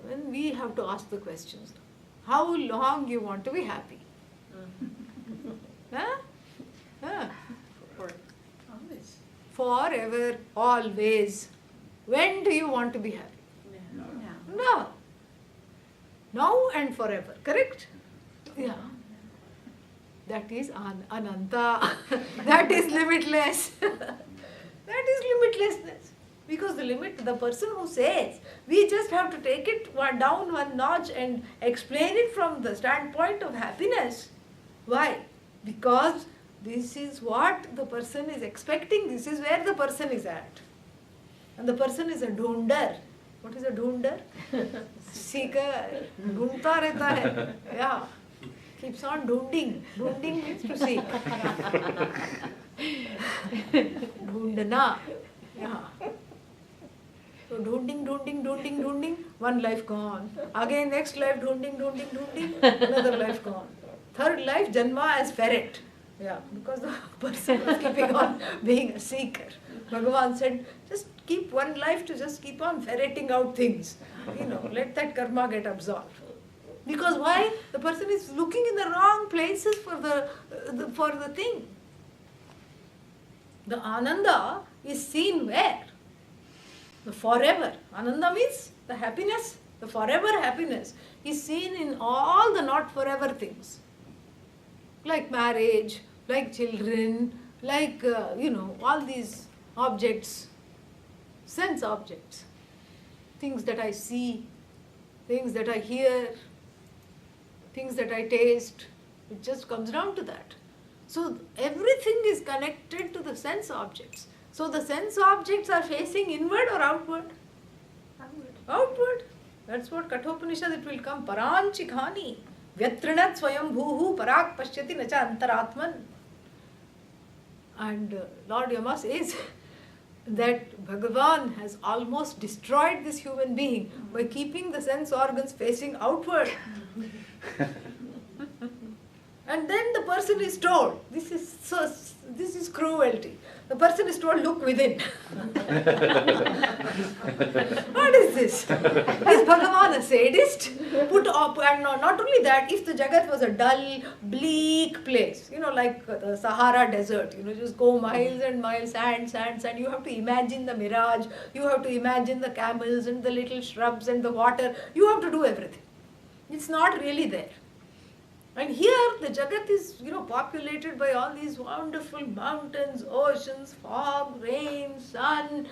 Then we have to ask the questions. How long you want to be happy? Always. Forever, always. When do you want to be happy? No. Now and forever, correct? Yeah. That is ananta. That is limitless. That is limitlessness. Because the person who says, we just have to take it down one notch and explain it from the standpoint of happiness. Why? Because this is what the person is expecting. This is where the person is at. And the person is a dhoonder. What is a dhoonder? Seeker. Dhoondta rehta hai. Yeah. Keeps on dhoonding. Dhoonding means to seek. Dhoondana. Yeah. So dhoonding. One life gone. Again next life dhoonding. Another life gone. Third life janma as ferret. Yeah, because the person was keeping on being a seeker. Bhagavan said, just keep one life to just keep on ferreting out things. Let that karma get absorbed. Because why? The person is looking in the wrong places for the thing. The Ananda is seen where? The forever. Ananda means the happiness, the forever happiness is seen in all the not forever things. Like marriage, like children, like, all these objects, sense objects, things that I see, things that I hear, things that I taste. It just comes down to that. So everything is connected to the sense objects. So the sense objects are facing inward or outward? Outward. Outward. That's what Kathopanishad, it will come. Paranchikhani. Vyatrinat swayam bhuhu parak pashyati nacha antaratman. And Lord Yama says that Bhagavan has almost destroyed this human being by keeping the sense organs facing outward. And then the person is told, this is cruelty. The person is told, look within. What is this? Is Bhagavan a sadist? Put up, and not only that, if the Jagat was a dull, bleak place, like the Sahara desert, just go miles and miles, sand, you have to imagine the mirage, you have to imagine the camels and the little shrubs and the water, you have to do everything. It's not really there. And here the Jagat is, populated by all these wonderful mountains, oceans, fog, rain, sun,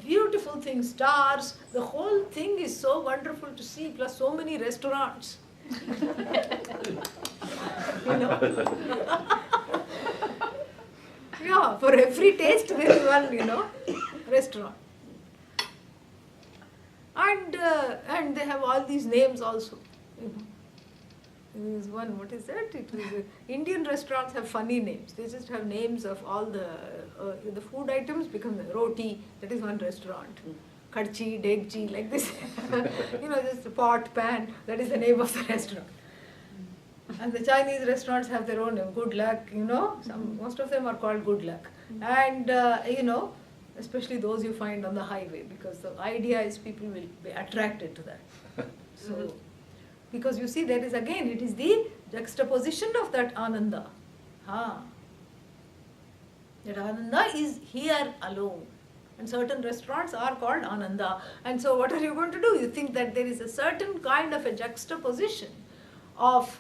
beautiful things, stars. The whole thing is so wonderful to see, plus so many restaurants. Yeah, for every taste there is one, restaurant. And they have all these names also. There is one, what is that? Indian restaurants have funny names. They just have names of all the food items become the roti, that is one restaurant. Kadchi, degchi, like this. Just a pot, pan, that is the name of the restaurant. And the Chinese restaurants have their own name, good luck, most of them are called good luck. And, especially those you find on the highway, because the idea is people will be attracted to that. So, because you see, there is again, it is the juxtaposition of that Ananda. That Ananda is here alone. And certain restaurants are called Ananda. And so what are you going to do? You think that there is a certain kind of a juxtaposition of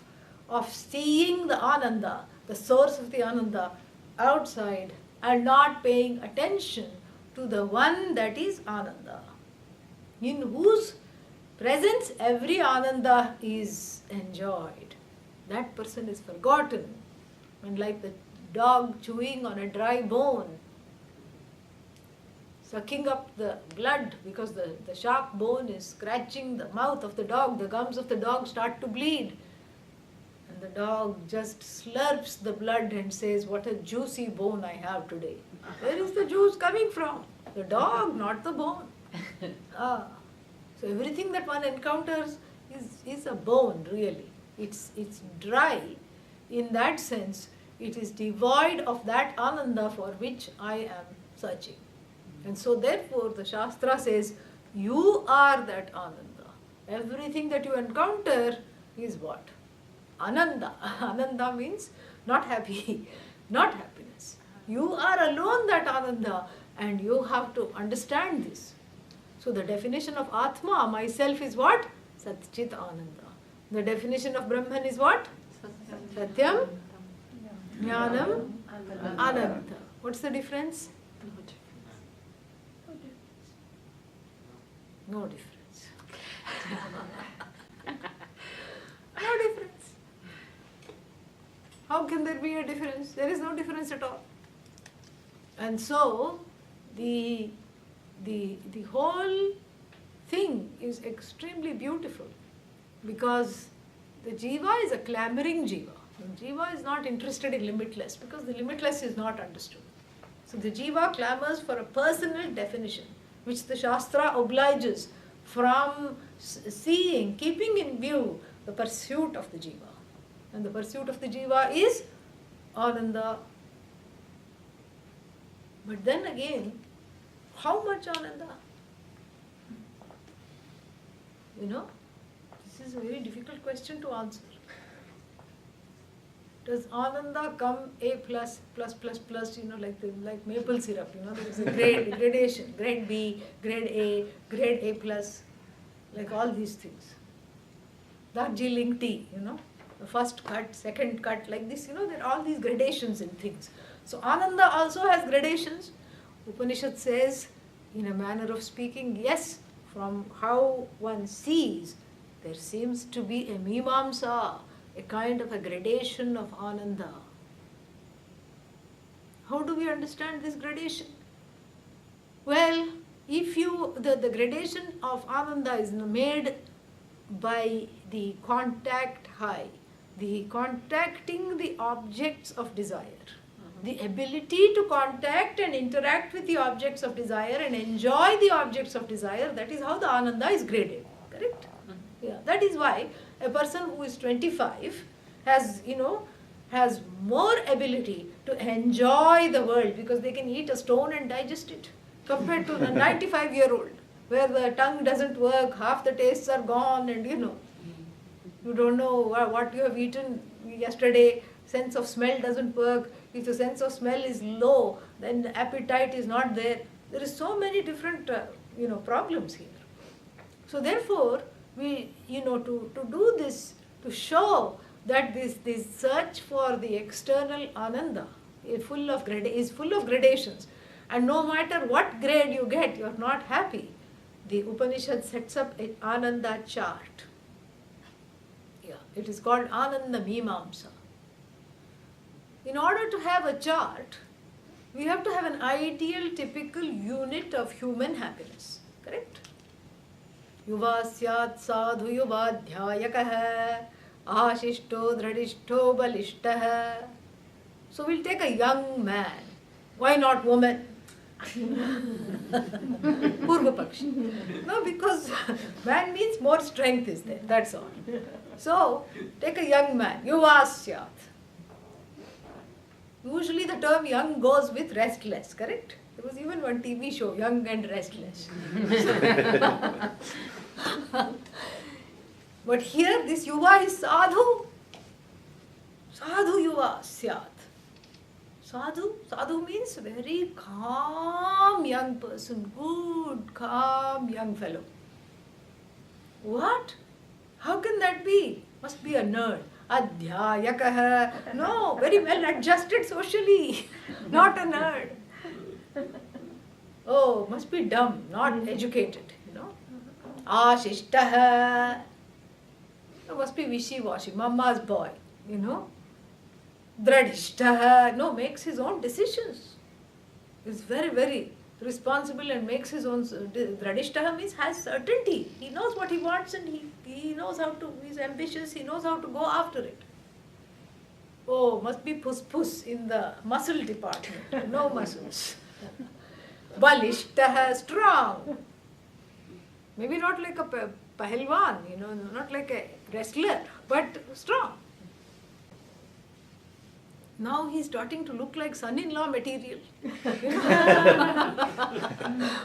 seeing the Ananda, the source of the Ananda, outside and not paying attention to the one that is Ananda, in whose presence every Ananda is enjoyed. That person is forgotten. And like the dog chewing on a dry bone, sucking up the blood because the sharp bone is scratching the mouth of the dog, the gums of the dog start to bleed. And the dog just slurps the blood and says, what a juicy bone I have today. Where is the juice coming from? The dog, not the bone. So everything that one encounters is a bone, really. It's dry. In that sense, it is devoid of that Ananda for which I am searching. And so therefore the Shastra says, you are that Ananda. Everything that you encounter is what? Ananda. Ananda means not happy, not happiness. You are alone that Ananda, and you have to understand this. So the definition of Atma, myself, is what? Sat-Chit-Ananda. The definition of Brahman is what? Satyam, Jnanam, Ananta. What's the difference? No difference. No difference. How can there be a difference? There is no difference at all. And so the whole thing is extremely beautiful, because the Jiva is a clamoring Jiva. The Jiva is not interested in limitless, because the limitless is not understood. So the Jiva clamors for a personal definition, which the Shastra obliges from seeing, keeping in view the pursuit of the Jiva. And the pursuit of the Jiva is Ananda. But then again, how much Ananda? This is a very difficult question to answer. Does Ananda come A plus, like maple syrup, there is a gradation, grade B, grade A plus, like all these things. Darjeeling tea, the first cut, second cut, like this, there are all these gradations in things. So Ananda also has gradations. Upanishad says, in a manner of speaking, yes, from how one sees, there seems to be a mimamsa, a kind of a gradation of ananda. How do we understand this gradation? Well, if the gradation of ananda is made by the contact high, the contacting the objects of desire, the ability to contact and interact with the objects of desire and enjoy the objects of desire, that is how the ananda is graded, correct? Yeah, that is why a person who is 25 has, has more ability to enjoy the world because they can eat a stone and digest it compared to the 95-year-old where the tongue doesn't work, half the tastes are gone and you don't know what you have eaten yesterday, sense of smell doesn't work. If the sense of smell is low, then the appetite is not there. There is so many different, problems here. So therefore, we, to do this, to show that this search for the external ananda is full of gradations, and no matter what grade you get, you are not happy. The Upanishad sets up an ananda chart. Yeah, it is called Ananda Mimamsa. In order to have a chart, we have to have an ideal, typical unit of human happiness. Correct? Yuva syat sadhu yuvadhyayakah ashishto dradishto balishtah. So we'll take a young man. Why not woman? Purva Pakshi. No, because man means more strength is there, that's all. So, take a young man, yuva syat. Usually the term young goes with restless, correct? There was even one TV show, Young and Restless. But here this yuva is sadhu. Sadhu yuva syat. Sadhu means very calm young person, good, calm young fellow. What? How can that be? Must be a nerd. Adhyayakah. No, very well adjusted socially, not a nerd. Oh, must be dumb, not educated, Ashishtah. Must be wishy-washy, mama's boy, Dradishtah, makes his own decisions. Is very, very responsible and makes his own. Dradishtah means has certainty. He knows what he wants and he knows how to, he's ambitious, he knows how to go after it. Oh, must be puss in the muscle department. No muscles. Balishtah, strong. Maybe not like a pahalwan, not like a wrestler, but strong. Now he's starting to look like son-in-law material.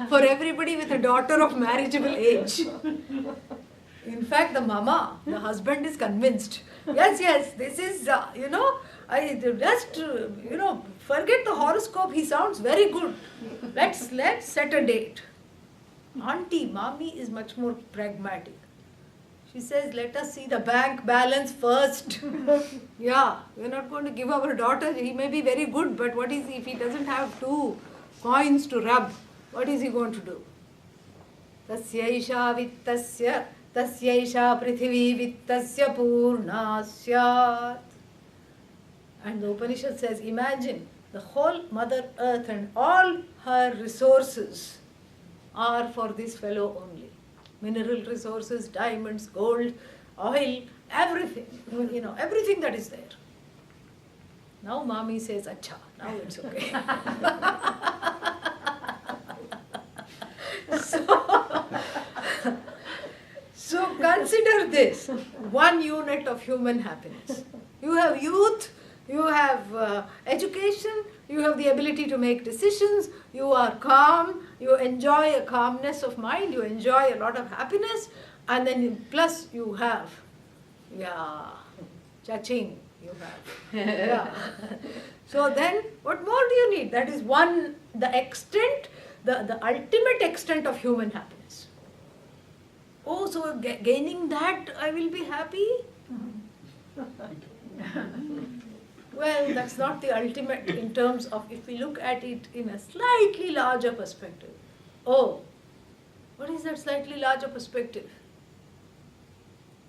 For everybody with a daughter of marriageable age. In fact, the husband is convinced. Yes, this is, I just, forget the horoscope, he sounds very good. Let's set a date. Auntie, mommy is much more pragmatic. She says, let us see the bank balance first. Yeah, we're not going to give our daughter, he may be very good, but what is if he doesn't have 2 coins to rub? What is he going to do? Tasyaisha vittasya, tasyaisha prithvi vittasya purna syat. And the Upanishad says, imagine the whole Mother Earth and all her resources are for this fellow only. Mineral resources, diamonds, gold, oil, everything, everything that is there. Now mommy says, acha, now it's okay. So consider this, one unit of human happiness. You have youth, you have education, you have the ability to make decisions, you are calm, you enjoy a calmness of mind, you enjoy a lot of happiness, and then plus you have, chaching you have. Yeah. So then, what more do you need? That is the extent, the ultimate extent of human happiness. Oh, so gaining that I will be happy? Well, that's not the ultimate in terms of if we look at it in a slightly larger perspective. Oh, What is that slightly larger perspective?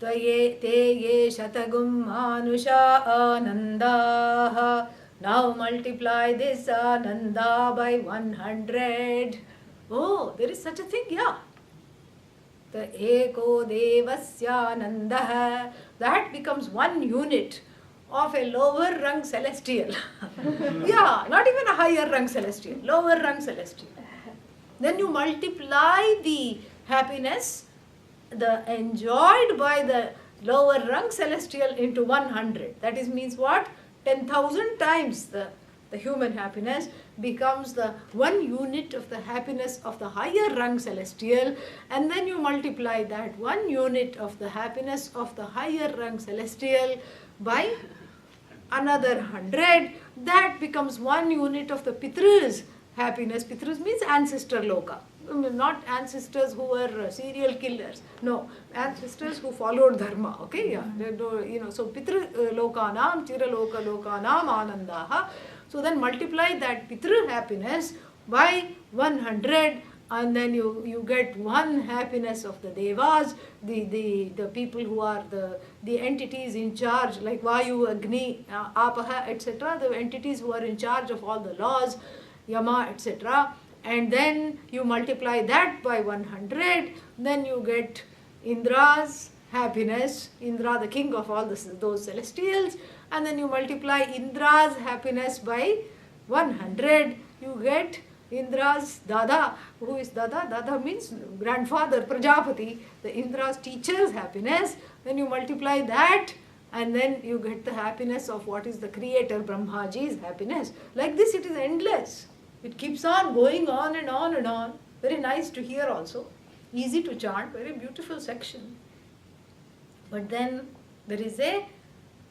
Te ye shatagum manusha anandaha. Now multiply this ananda by 100. Oh, there is such a thing, yeah. The eko devasya anandaha. That becomes one unit of a lower rung celestial. Yeah, not even a higher rung celestial, lower rung celestial. Then you multiply the happiness, the enjoyed by the lower rung celestial into 100. That is means what? 10,000 times the human happiness becomes the one unit of the happiness of the higher rung celestial, and then you multiply that one unit of the happiness of the higher rung celestial by another 100. That becomes one unit of the Pitrus happiness. Pitrus means ancestor loka. Not ancestors who were serial killers. No, ancestors who followed dharma. Okay, yeah. So Pitru lokanam, chira loka lokanam anandaha. So then multiply that Pitru happiness by 100, and then you get one happiness of the devas, the people who are the entities in charge, like Vayu, Agni, Apaha, etc. The entities who are in charge of all the laws, Yama, etc. And then you multiply that by 100, then you get Indra's happiness, Indra the king of all those celestials, and then you multiply Indra's happiness by 100, you get Indra's Dada. Who is Dada? Dada means grandfather, Prajapati, the Indra's teacher's happiness. Then you multiply that, and then you get the happiness of what is the creator, Brahmaji's happiness. Like this, it is endless. It keeps on going on and on and on. Very nice to hear also. Easy to chant, very beautiful section. But then there is a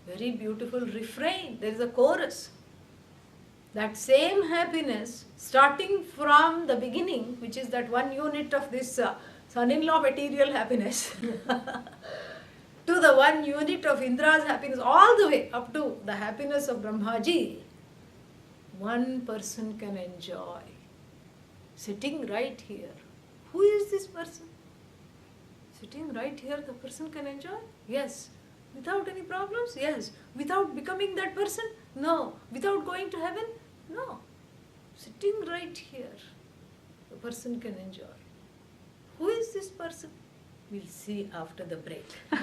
very beautiful refrain. There is a chorus. That same happiness, starting from the beginning, which is that one unit of this son-in-law material happiness, to the one unit of Indra's happiness, all the way up to the happiness of Brahmaji, one person can enjoy. Sitting right here. Who is this person? Sitting right here, the person can enjoy? Yes. Without any problems? Yes. Without becoming that person? No. Without going to heaven? No. Sitting right here, the person can enjoy. Who is this person? We'll see after the break. Om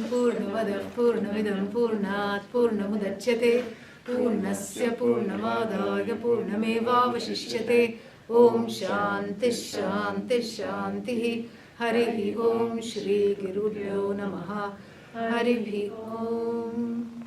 Purnamada Purnamidam Purnat Purnamudachyate Purnasya Purnamadaya Purnamevavashishyate. Om Shanti Shanti Shanti. Harihi Om Shri Gurubhyo Namaha. Harihi Om.